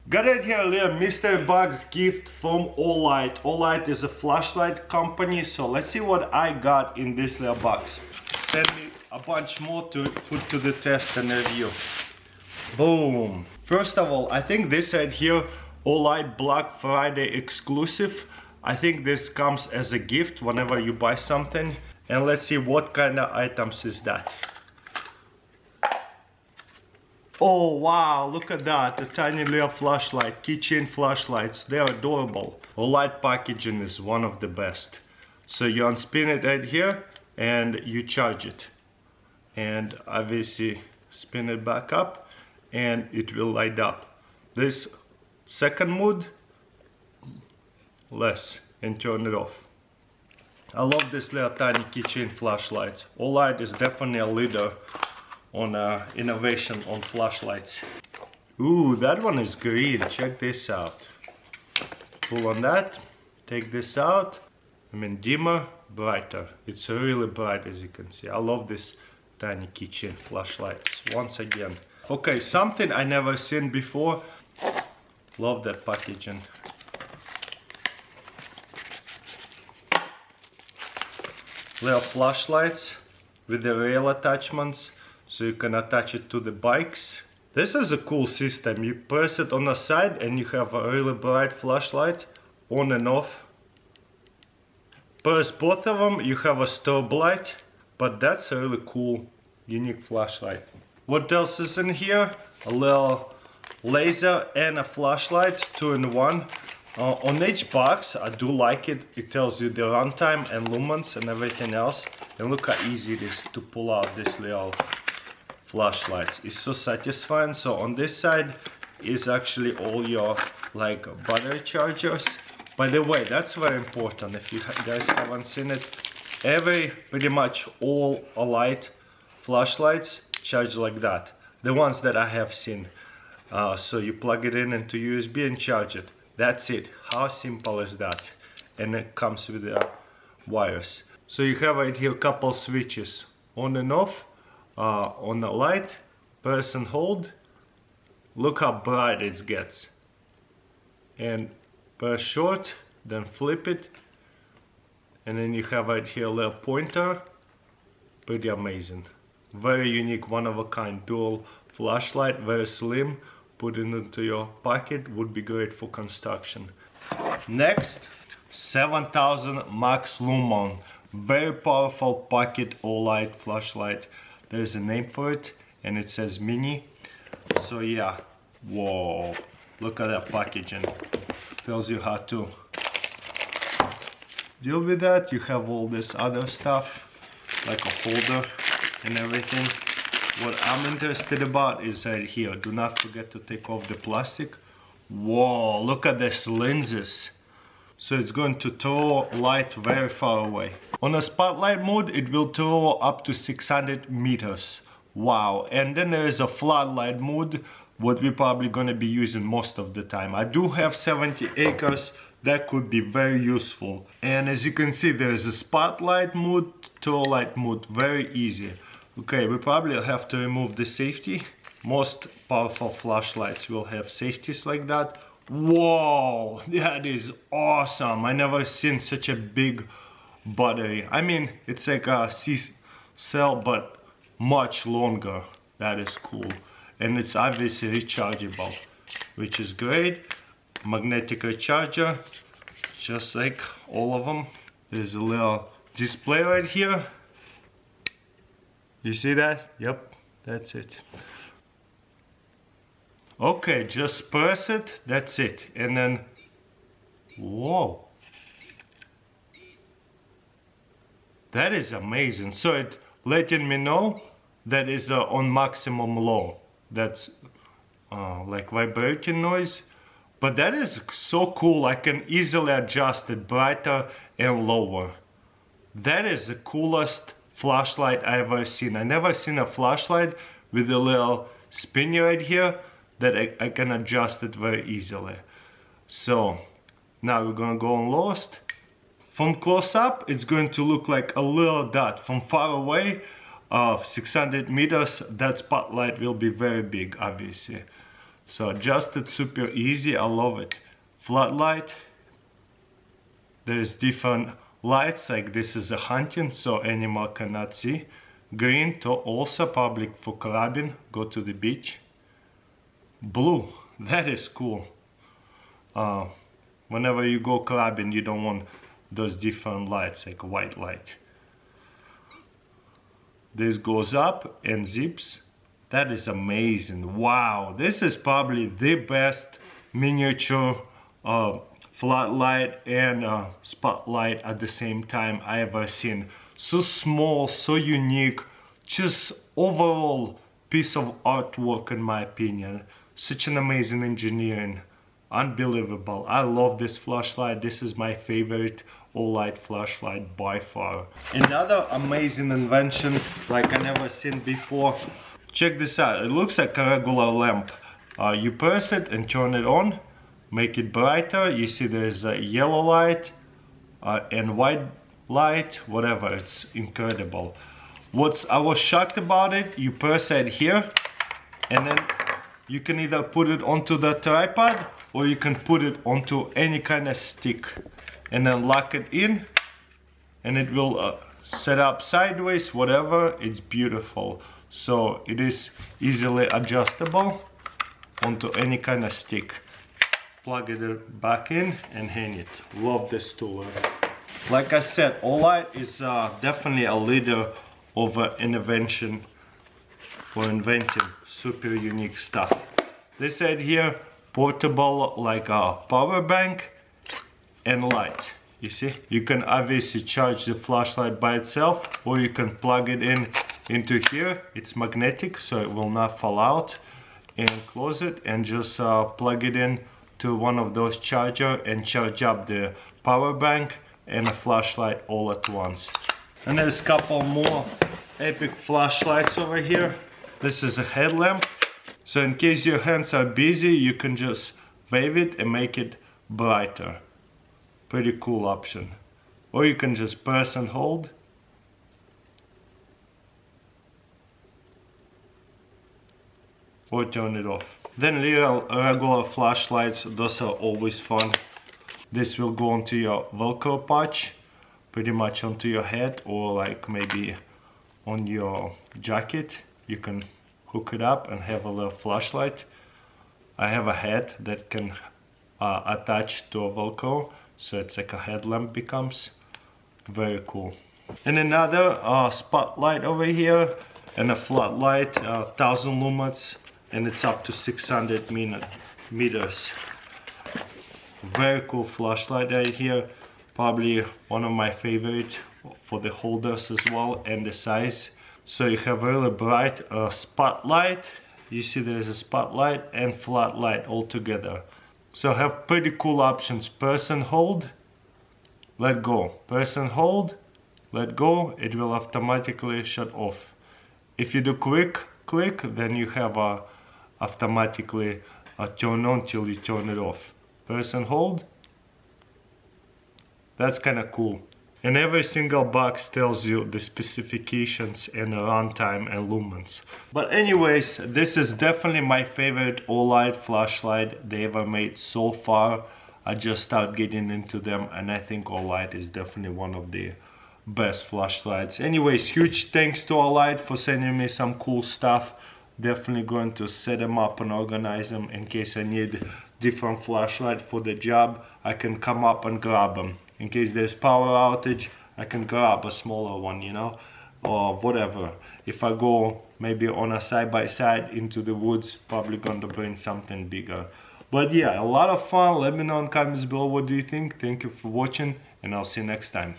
Got it here, little Mr. Bugs gift from Olight. Olight is a flashlight company, so let's see what I got in this little box. Send me a bunch more to put to the test and review. Boom. First of all, I think this right here, Olight Black Friday exclusive. I think this comes as a gift whenever you buy something. And let's see what kind of items is that. Oh wow, look at that, the tiny little flashlight, keychain flashlights, they're adorable. Olight packaging is one of the best. So you unspin it right here and you charge it. And obviously spin it back up and it will light up. This second mode, less, and turn it off. I love this little tiny keychain flashlights. Olight is definitely a leader on innovation on flashlights. Ooh, that one is green. Check this out. Pull on that, take this out. I mean, dimmer, brighter. It's really bright, as you can see. I love this tiny keychain flashlights once again. Okay, something I never seen before. Love that packaging. Little flashlights with the rail attachments, so you can attach it to the bikes. This is a cool system. You press it on the side and you have a really bright flashlight on and off. Press both of them, you have a strobe light, but that's a really cool, unique flashlight. What else is in here? A little laser and a flashlight, 2-in-1. On each box, I do like it. It tells you the runtime and lumens and everything else. And look how easy it is to pull out this little flashlights. It's so satisfying. So on this side is actually all your like battery chargers. By the way, that's very important. If you guys haven't seen it, pretty much all Olight flashlights charge like that. The ones that I have seen. So you plug it in into USB and charge it. That's it. How simple is that? And it comes with the wires. So you have right here a couple switches on and off. On the light, press and hold. Look how bright it gets. And press short, then flip it. And then you have right here a little pointer. Pretty amazing. Very unique, one of a kind dual flashlight, very slim. Put it into your pocket, would be great for construction. Next, 7000 Max Lumen. Very powerful pocket Olight flashlight. There's a name for it and it says mini. So yeah, whoa, look at that packaging. Tells you how to deal with that. You have all this other stuff like a folder and everything. What I'm interested about is right here. Do not forget to take off the plastic. Whoa, look at these lenses. So it's going to throw light very far away. On a spotlight mode, it will throw up to 600 meters. Wow. And then there is a floodlight mode, what we're probably going to be using most of the time. I do have 70 acres. That could be very useful. And as you can see, there is a spotlight mode, throw light mode, very easy. Okay, we probably have to remove the safety. Most powerful flashlights will have safeties like that. Whoa, that is awesome. I never seen such a big battery. I mean, it's like a C-cell, but much longer. That is cool. And it's obviously rechargeable, which is great. Magnetic recharger, just like all of them. There's a little display right here. You see that? Yep, that's it. Okay, just press it, that's it. And then, whoa. That is amazing. So it letting me know that is on maximum low. That's like vibrating noise. But that is so cool. I can easily adjust it brighter and lower. That is the coolest flashlight I ever seen. I never seen a flashlight with a little spinner right here that I can adjust it very easily. So now we're gonna go on lowest. From close up, it's going to look like a little dot. From far away, 600 meters, that spotlight will be very big, obviously. So adjusted super easy, I love it. Floodlight. There's different lights, like this is a hunting, so animal cannot see. Green to also public for clubbing, go to the beach. Blue, that is cool. Whenever you go clubbing, you don't want those different lights, like white light. This goes up and zips. That is amazing. Wow, this is probably the best miniature floodlight and spotlight at the same time I ever seen. So small, so unique, just overall piece of artwork in my opinion. Such an amazing engineering, unbelievable. I love this flashlight. This is my favorite Olight flashlight by far. Another amazing invention like I never seen before. Check this out, it looks like a regular lamp. You press it and turn it on, make it brighter. You see there's a yellow light and white light, whatever. It's incredible. I was shocked about it, you press it here and then you can either put it onto the tripod or you can put it onto any kind of stick and then lock it in and it will set up sideways, whatever. It's beautiful. So it is easily adjustable onto any kind of stick. Plug it back in and hang it. Love this tool. Like I said, Olight is definitely a leader of invention or inventing super unique stuff. They said here portable, like a power bank and light. You see, you can obviously charge the flashlight by itself or you can plug it into here. It's magnetic, so it will not fall out, and close it and just plug it in to one of those chargers and charge up the power bank and a flashlight all at once. And there's a couple more epic flashlights over here. This is a headlamp, so in case your hands are busy you can just wave it and make it brighter. Pretty cool option. Or you can just press and hold or turn it off. Then regular flashlights, those are always fun. This will go onto your Velcro patch, pretty much onto your head or like maybe on your jacket. You can hook it up and have a little flashlight. I have a head that can attach to a Velcro, so it's like a headlamp becomes. Very cool. And another spotlight over here and a floodlight, 1000 lumens, and it's up to 600 meters. Very cool flashlight right here. Probably one of my favorite for the holders as well and the size. So you have really bright spotlight. You see there's a spotlight and floodlight all together. So have pretty cool options. Press and hold, let go. Press and hold, let go. It will automatically shut off. If you do quick click, then you have automatically turn on till you turn it off. Press and hold. That's kind of cool. And every single box tells you the specifications and runtime and lumens. But anyways, this is definitely my favorite Olight flashlight they ever made so far. I just started getting into them and I think Olight is definitely one of the best flashlights. Anyways, huge thanks to Olight for sending me some cool stuff. Definitely going to set them up and organize them in case I need different flashlight for the job. I can come up and grab them. In case there's power outage, I can grab a smaller one, you know, or whatever. If I go maybe on a side-by-side into the woods, probably going to bring something bigger. But yeah, a lot of fun. Let me know in comments below what do you think. Thank you for watching and I'll see you next time.